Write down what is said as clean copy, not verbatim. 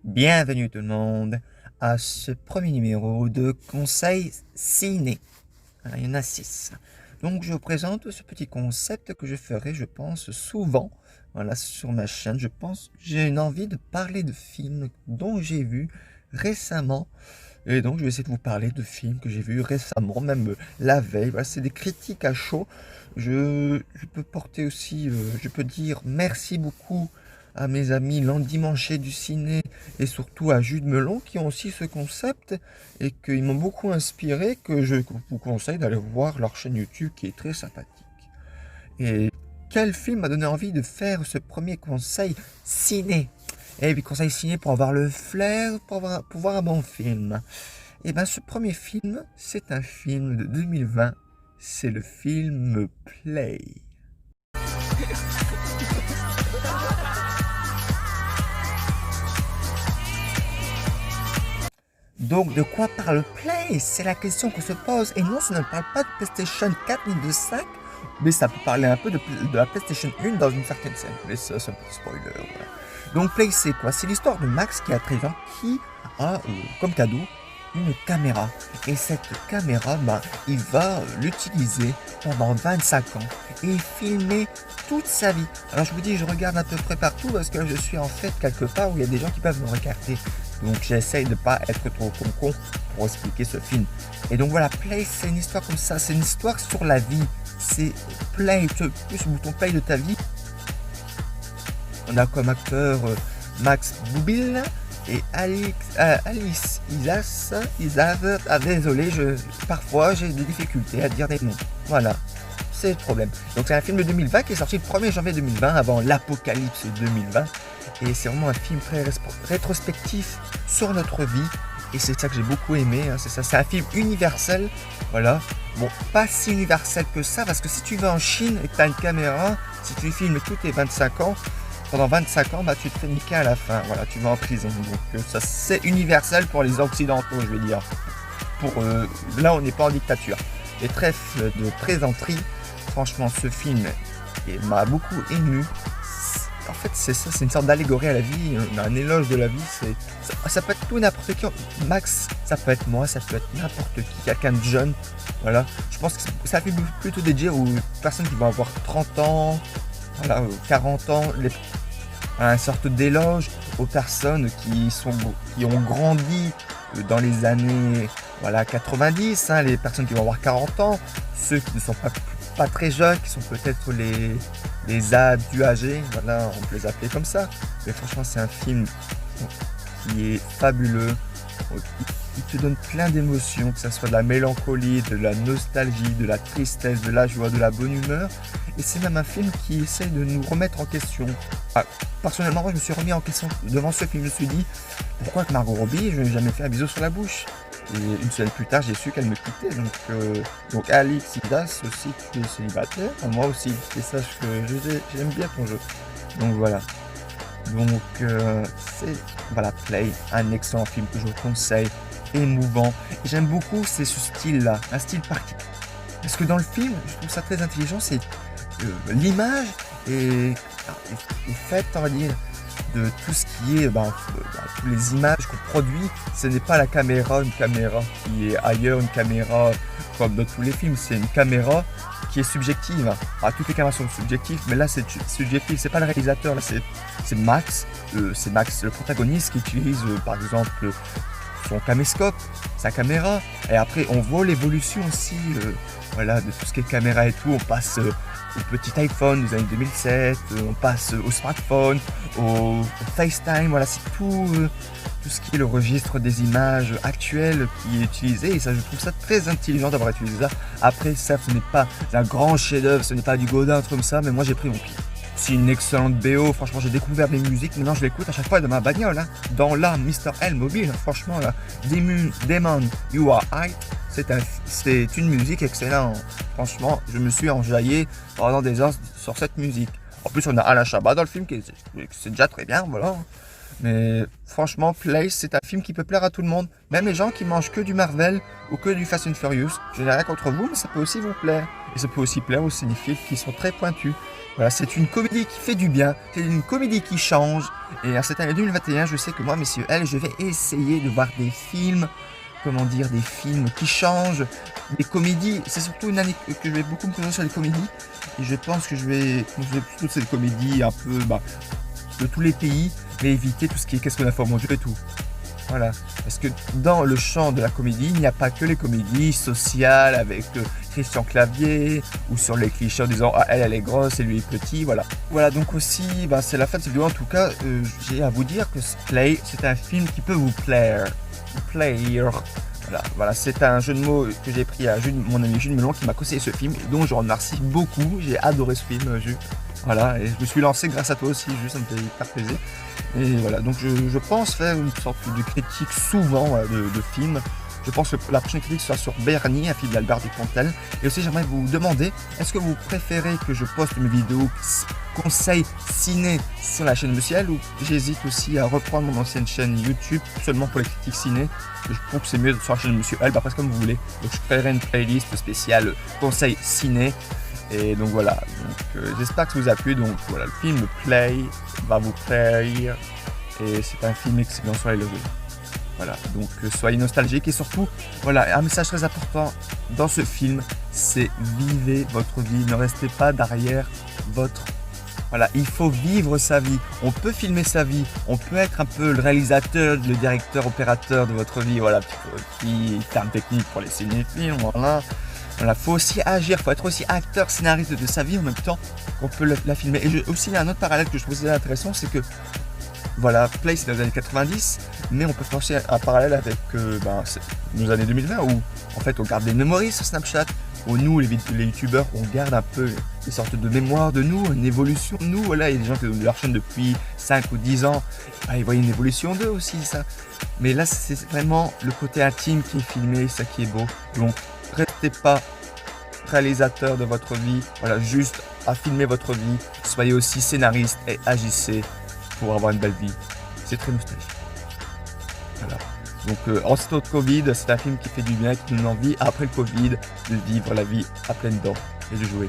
Bienvenue tout le monde à ce premier numéro de Conseil Ciné. Voilà, il y en a 6. Donc je vous présente ce petit concept que je ferai, je pense, souvent voilà, sur ma chaîne. Je pense que j'ai une envie de parler de films dont j'ai vu récemment. Et donc je vais essayer de vous parler de films que j'ai vus récemment, même la veille. Voilà, c'est des critiques à chaud. Je peux porter aussi, je peux dire merci beaucoup à mes amis l'endimanché du ciné et surtout à Jude Melon qui ont aussi ce concept et qu'ils m'ont beaucoup inspiré, que je vous conseille d'aller voir leur chaîne YouTube qui est très sympathique. Et quel film m'a donné envie de faire ce premier conseil ciné? Et puis conseil ciné pour avoir le flair, pour voir un bon film. Et bien ce premier film, c'est un film de 2020, c'est le film Play. Donc de quoi parle Play? C'est la question qu'on se pose. Et non, ça ne parle pas de PlayStation 4 ni de 5, mais ça peut parler un peu de la PlayStation 1 dans une certaine scène. Mais ça, c'est un petit spoiler. Voilà. Donc Play, c'est quoi? C'est l'histoire de Max qui a 13 ans, qui a comme cadeau une caméra. Et cette caméra, il va l'utiliser pendant 25 ans et filmer toute sa vie. Alors je vous dis, je regarde à peu près partout parce que je suis en fait quelque part où il y a des gens qui peuvent me regarder. Donc j'essaye de ne pas être trop con pour expliquer ce film. Et donc voilà, Play, c'est une histoire comme ça, c'est une histoire sur la vie. C'est Play, tu appuies sur le bouton Play de ta vie. On a comme acteur Max Boublil et Alice Isave. Ah, désolé, parfois j'ai des difficultés à dire des noms. Voilà, c'est le problème. Donc c'est un film de 2020 qui est sorti le 1er janvier 2020, avant l'apocalypse 2020. Et c'est vraiment un film très rétrospectif sur notre vie. Et c'est ça que j'ai beaucoup aimé, hein, c'est ça, c'est un film universel, voilà. Bon, pas si universel que ça, parce que si tu vas en Chine et que tu as une caméra, si tu filmes tous tes 25 ans, pendant 25 ans, tu te fais niquer à la fin, voilà, tu vas en prison. Donc ça, c'est universel pour les Occidentaux, je vais dire. Là, on n'est pas en dictature. Et trêve de plaisanterie, franchement, ce film m'a beaucoup ému. En fait, c'est ça, c'est une sorte d'allégorie à la vie, un éloge de la vie. Ça peut être tout n'importe qui. Max, ça peut être moi, ça peut être n'importe qui, quelqu'un de jeune. Voilà. Je pense que ça fait plutôt dédié aux personnes qui vont avoir 30 ans, voilà, 40 ans, un sorte d'éloge aux personnes qui ont grandi dans les années voilà, 90, hein, les personnes qui vont avoir 40 ans, ceux qui ne sont pas très jeunes, qui sont peut-être les adultes âgés, voilà, on peut les appeler comme ça. Mais franchement, c'est un film qui est fabuleux, qui te donne plein d'émotions, que ce soit de la mélancolie, de la nostalgie, de la tristesse, de la joie, de la bonne humeur. Et c'est même un film qui essaie de nous remettre en question. Ah, personnellement, moi, je me suis remis en question devant ce film. Je me suis dit, pourquoi avec Margot Robbie, je n'ai jamais fait un bisou sur la bouche? Et une semaine plus tard, j'ai su qu'elle me quittait. Donc Alix Idas aussi, tu es célibataire. Enfin, moi aussi. Et sache que j'aime bien ton jeu. Donc voilà. Donc c'est voilà, Play, un excellent film que je vous conseille, émouvant. Et j'aime beaucoup, c'est ce style-là, un style particulier. Parce que dans le film, je trouve ça très intelligent, c'est l'image est faite, on va dire, de tout ce qui est, toutes les images qu'on produit. Ce n'est pas une caméra qui est ailleurs, une caméra comme dans tous les films, c'est une caméra qui est subjective. Ah, toutes les caméras sont subjectives, mais là c'est subjectif, c'est pas le réalisateur, là c'est Max, le protagoniste qui utilise par exemple son caméscope, sa caméra, et après on voit l'évolution aussi voilà, de tout ce qui est caméra et tout. On passe au petit iPhone des années 2007, on passe au smartphone, au FaceTime, voilà, c'est tout ce qui est le registre des images actuelles qui est utilisé, et ça, je trouve ça très intelligent d'avoir utilisé ça. Après, certes, ce n'est pas un grand chef-d'œuvre, ce n'est pas du Godin comme ça, mais moi j'ai pris mon pied. C'est une excellente BO, franchement j'ai découvert des musiques, maintenant je l'écoute à chaque fois dans ma bagnole, hein. Dans la Mr. L mobile, franchement là, Demon You Are High, c'est une musique excellente. Franchement, je me suis enjaillé pendant des heures sur cette musique. En plus, on a Alain Chabat dans le film, c'est déjà très bien, voilà. Mais franchement, Place, c'est un film qui peut plaire à tout le monde. Même les gens qui mangent que du Marvel ou que du Fast and Furious. Je n'ai rien contre vous, mais ça peut aussi vous plaire. Et ça peut aussi plaire aux cinéphiles qui sont très pointus. Voilà, c'est une comédie qui fait du bien. C'est une comédie qui change. Et en cette année 2021, je sais que moi, messieurs, je vais essayer de voir des films, comment dire, des films qui changent, des comédies. C'est surtout une année que je vais beaucoup me concentrer sur les comédies. Et je pense que je vais toutes ces comédies un peu de tous les pays, mais éviter tout ce qui est Qu'est-ce qu'on a fait, mon Dieu et tout. Voilà, parce que dans le champ de la comédie, il n'y a pas que les comédies sociales avec Christian Clavier ou sur les clichés en disant ah, elle est grosse et lui est petit, voilà. Voilà, donc aussi, c'est la fin de cette vidéo. En tout cas, j'ai à vous dire que Play, c'est un film qui peut vous plaire. Voilà, c'est un jeu de mots que j'ai pris à mon ami Jules Melon qui m'a conseillé ce film, dont je remercie beaucoup. J'ai adoré ce film, Jules. Voilà, et je me suis lancé grâce à toi aussi, Jules, ça me fait hyper plaisir. Et voilà, donc je pense faire une sorte de critique souvent de films. Je pense que la prochaine critique sera sur Bernie, un film d'Albert Dupontel. Et aussi, j'aimerais vous demander, est-ce que vous préférez que je poste mes vidéos conseils ciné sur la chaîne Monsieur L, ou j'hésite aussi à reprendre mon ancienne chaîne YouTube seulement pour les critiques ciné. Je trouve que c'est mieux sur la chaîne Monsieur L, après comme vous voulez. Donc je créerai une playlist spéciale conseils ciné. Et donc voilà, j'espère que ça vous a plu. Donc voilà, le film Play va vous plaire. Et c'est un film excellent sur les levées. Voilà, donc soyez nostalgiques et surtout, voilà, un message très important dans ce film, c'est vivez votre vie, ne restez pas derrière votre... Voilà, il faut vivre sa vie. On peut filmer sa vie, on peut être un peu le réalisateur, le directeur, opérateur de votre vie. Voilà, petit terme technique pour les cinéphiles, voilà. Voilà, faut aussi agir, faut être aussi acteur, scénariste de sa vie en même temps qu'on peut la filmer. Et aussi, il y a un autre parallèle que je trouvais intéressant, c'est que voilà, Play c'est dans les années 90, mais on peut faire aussi un parallèle avec nos années 2020 où en fait on garde des mémories sur Snapchat, où nous les youtubeurs on garde un peu des sortes de mémoire de nous, une évolution de nous. Voilà, il y a des gens qui ont leur chaîne depuis 5 ou 10 ans, ils voient une évolution d'eux aussi, ça. Mais là c'est vraiment le côté intime qui est filmé, ça qui est beau. Donc restez pas réalisateur de votre vie, voilà, juste à filmer votre vie, soyez aussi scénariste et agissez pour avoir une belle vie. C'est très nostalgique. Voilà. Donc en cette autre Covid, c'est un film qui fait du bien, qui nous donne envie après le Covid de vivre la vie à pleines dents et de jouer.